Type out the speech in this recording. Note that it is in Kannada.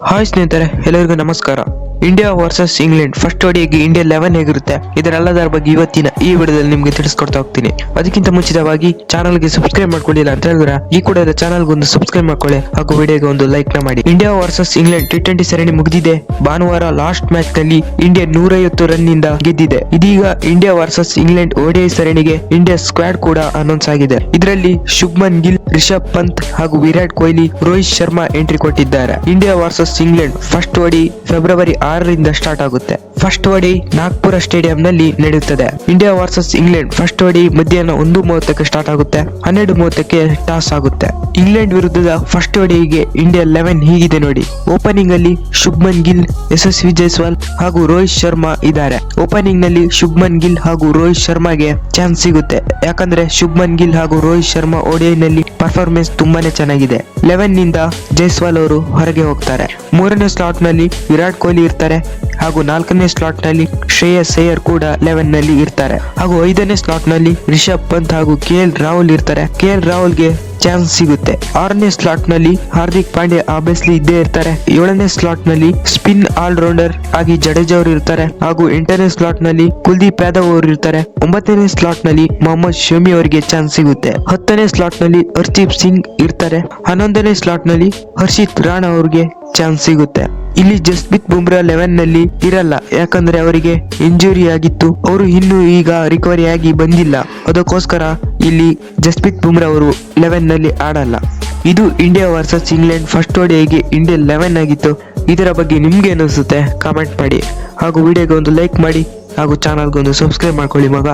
ಹಾಯ್ ಸ್ನೇಹಿತರೆ, ಎಲ್ಲರಿಗೂ ನಮಸ್ಕಾರ. ಇಂಡಿಯಾ ವರ್ಸಸ್ ಇಂಗ್ಲೆಂಡ್ ಫಸ್ಟ್ ಓಡಿಯಾಗಿ ಇಂಡಿಯಾ 11 ಹೇಗಿರುತ್ತೆ ಇದರೆಲ್ಲದರ ಬಗ್ಗೆ ಇವತ್ತಿನ ಈ ವಿಡಿಯೋದಲ್ಲಿ ನಿಮಗೆ ತಿಳಿಸ್ಕೊಡ್ತಾ ಹೋಗ್ತೀನಿ. ಅದಕ್ಕಿಂತ ಮುಂಚಿತವಾಗಿ ಚಾನಲ್ಗೆ ಸಬ್ಸ್ಕ್ರೈಬ್ ಮಾಡ್ಕೊಳ್ಳಿಲ್ಲ ಅಂತ ಹೇಳಿದ್ರೆ ಈ ಕೂಡ ಚಾನಲ್ಗೆ ಒಂದು ಸಬ್ಸ್ಕ್ರೈಬ್ ಮಾಡ್ಕೊಳ್ಳಿ ಹಾಗೂ ವಿಡಿಯೋಗೆ ಒಂದು ಲೈಕ್ ನ ಮಾಡಿ. ಇಂಡಿಯಾ ವರ್ಸಸ್ ಇಂಗ್ಲೆಂಡ್ T20 ಸರಣಿ ಮುಗಿದಿದೆ. ಭಾನುವಾರ ಲಾಸ್ಟ್ ಮ್ಯಾಚ್ ನಲ್ಲಿ ಇಂಡಿಯಾ 150 ರನ್ ನಿಂದ ಗೆದ್ದಿದೆ. ಇದೀಗ ಇಂಡಿಯಾ ವರ್ಸಸ್ ಇಂಗ್ಲೆಂಡ್ ODI ಸರಣಿಗೆ ಇಂಡಿಯಾ ಸ್ಕ್ವಾಡ್ ಕೂಡ ಅನೌನ್ಸ್ ಆಗಿದೆ. ಇದರಲ್ಲಿ ಶುಭ್ಮನ್ ಗಿಲ್, ರಿಷಬ್ ಪಂತ್ ಹಾಗೂ ವಿರಾಟ್ ಕೊಹ್ಲಿ, ರೋಹಿತ್ ಶರ್ಮಾ ಎಂಟ್ರಿ ಕೊಟ್ಟಿದ್ದಾರೆ. ಇಂಡಿಯಾ ವರ್ಸಸ್ ಇಂಗ್ಲೆಂಡ್ ಫಸ್ಟ್ ಓಡಿ ಫೆಬ್ರವರಿ 6ರಿಂದ ಸ್ಟಾರ್ಟ್ ಆಗುತ್ತೆ. ಫಸ್ಟ್ ಓಡಿ ನಾಗ್ಪುರ ಸ್ಟೇಡಿಯಂ ನಲ್ಲಿ ನಡೆಯುತ್ತದೆ. ಇಂಡಿಯಾ ವರ್ಸಸ್ ಇಂಗ್ಲೆಂಡ್ ಫಸ್ಟ್ ಓಡಿ ಮಧ್ಯಾಹ್ನ 1:30ಕ್ಕೆ ಸ್ಟಾರ್ಟ್ ಆಗುತ್ತೆ. 12:30ಕ್ಕೆ ಟಾಸ್ ಆಗುತ್ತೆ. ಇಂಗ್ಲೆಂಡ್ ವಿರುದ್ಧದ ಫಸ್ಟ್ ಓಡಿಗೆ ಇಂಡಿಯಾ 11 ಹೀಗಿದೆ ನೋಡಿ. ಓಪನಿಂಗ್ ಅಲ್ಲಿ ಶುಭ್ಮನ್ ಗಿಲ್, ಯಶಸ್ವಿ ಜೈಸ್ವಾಲ್ ಹಾಗೂ ರೋಹಿತ್ ಶರ್ಮಾ ಇದ್ದಾರೆ. ಓಪನಿಂಗ್ ನಲ್ಲಿ ಶುಭ್ಮನ್ ಗಿಲ್ ಹಾಗೂ ರೋಹಿತ್ ಶರ್ಮಾಗೆ ಚಾನ್ಸ್ ಸಿಗುತ್ತೆ. ಯಾಕಂದ್ರೆ ಶುಭ್ಮನ್ ಗಿಲ್ ಹಾಗೂ ರೋಹಿತ್ ಶರ್ಮಾ ODI ನಲ್ಲಿ ಪರ್ಫಾರ್ಮೆನ್ಸ್ ತುಂಬಾನೇ ಚೆನ್ನಾಗಿದೆ. 11 ನಿಂದ ಜೈಸ್ವಾಲ್ ಅವರು ಹೊರಗೆ ಹೋಗ್ತಾರೆ. 3ನೇ ಸ್ಲಾಟ್ ನಲ್ಲಿ ವಿರಾಟ್ ಕೊಹ್ಲಿ ಇರ್ತಾರೆ ಹಾಗೂ 4ನೇ ಸ್ಲಾಟ್ ನಲ್ಲಿ ಶ್ರೇಯಸ್ ಅಯ್ಯರ್ ಕೂಡ 11 ನಲ್ಲಿ ಇರ್ತಾರೆ ಹಾಗೂ 5ನೇ ಸ್ಲಾಟ್ ನಲ್ಲಿ ರಿಷಬ್ ಪಂತ್ ಹಾಗೂ KL ರಾಹುಲ್ ಇರ್ತಾರೆ. KL ರಾಹುಲ್ಗೆ ಚಾನ್ಸ್ ಸಿಗುತ್ತೆ. 6ನೇ ಸ್ಲಾಟ್ ನಲ್ಲಿ ಹಾರ್ದಿಕ್ ಪಾಂಡ್ಯ ಆಬ್ವಿಯಸ್ಲಿ ಇದ್ದೇ ಇರ್ತಾರೆ. 7ನೇ ಸ್ಲಾಟ್ ನಲ್ಲಿ ಸ್ಪಿನ್ ಆಲ್ ರೌಂಡರ್ ಆಗಿ ಜಡೇಜಾ ಅವರು ಇರ್ತಾರೆ ಹಾಗೂ 8ನೇ ಸ್ಲಾಟ್ ನಲ್ಲಿ ಕುಲ್ದೀಪ್ ಯಾದವ್ ಅವರು ಇರ್ತಾರೆ. 9ನೇ ಸ್ಲಾಟ್ ನಲ್ಲಿ ಮೊಹಮ್ಮದ್ ಶಮಿ ಅವರಿಗೆ ಚಾನ್ಸ್ ಸಿಗುತ್ತೆ. 10ನೇ ಸ್ಲಾಟ್ ನಲ್ಲಿ ಹರ್ದೀಪ್ ಸಿಂಗ್ ಇರ್ತಾರೆ. 11ನೇ ಸ್ಲಾಟ್ ನಲ್ಲಿ ಹರ್ಷಿತ್ ರಾಣಾ ಅವರಿಗೆ ಚಾನ್ಸ್ ಸಿಗುತ್ತೆ. ಇಲ್ಲಿ ಜಸ್ಪ್ರೀತ್ ಬುಮ್ರಾ 11 ನಲ್ಲಿ ಇರಲ್ಲ, ಯಾಕಂದ್ರೆ ಅವರಿಗೆ ಇಂಜುರಿ ಆಗಿತ್ತು. ಅವರು ಇನ್ನು ಈಗ ರಿಕವರಿ ಆಗಿ ಬಂದಿಲ್ಲ. ಅದಕ್ಕೋಸ್ಕರ ಇಲ್ಲಿ ಜಸ್ಪ್ರೀತ್ ಬುಮ್ರಾ ಅವರು 11 ನಲ್ಲಿ ಆಡಲ್ಲ. ಇದು ಇಂಡಿಯಾ ವರ್ಸಸ್ ಇಂಗ್ಲೆಂಡ್ ಫಸ್ಟ್ ಓಡಿಯಾಗಿ ಇಂಡಿಯಾ 11 ಆಗಿತ್ತು. ಇದರ ಬಗ್ಗೆ ನಿಮ್ಗೆ ಅನಿಸುತ್ತೆ ಕಾಮೆಂಟ್ ಮಾಡಿ ಹಾಗೂ ವಿಡಿಯೋಗೆ ಒಂದು ಲೈಕ್ ಮಾಡಿ ಹಾಗೂ ಚಾನಲ್ಗೆ ಒಂದು ಸಬ್ಸ್ಕ್ರೈಬ್ ಮಾಡ್ಕೊಳ್ಳಿ ಮಗ.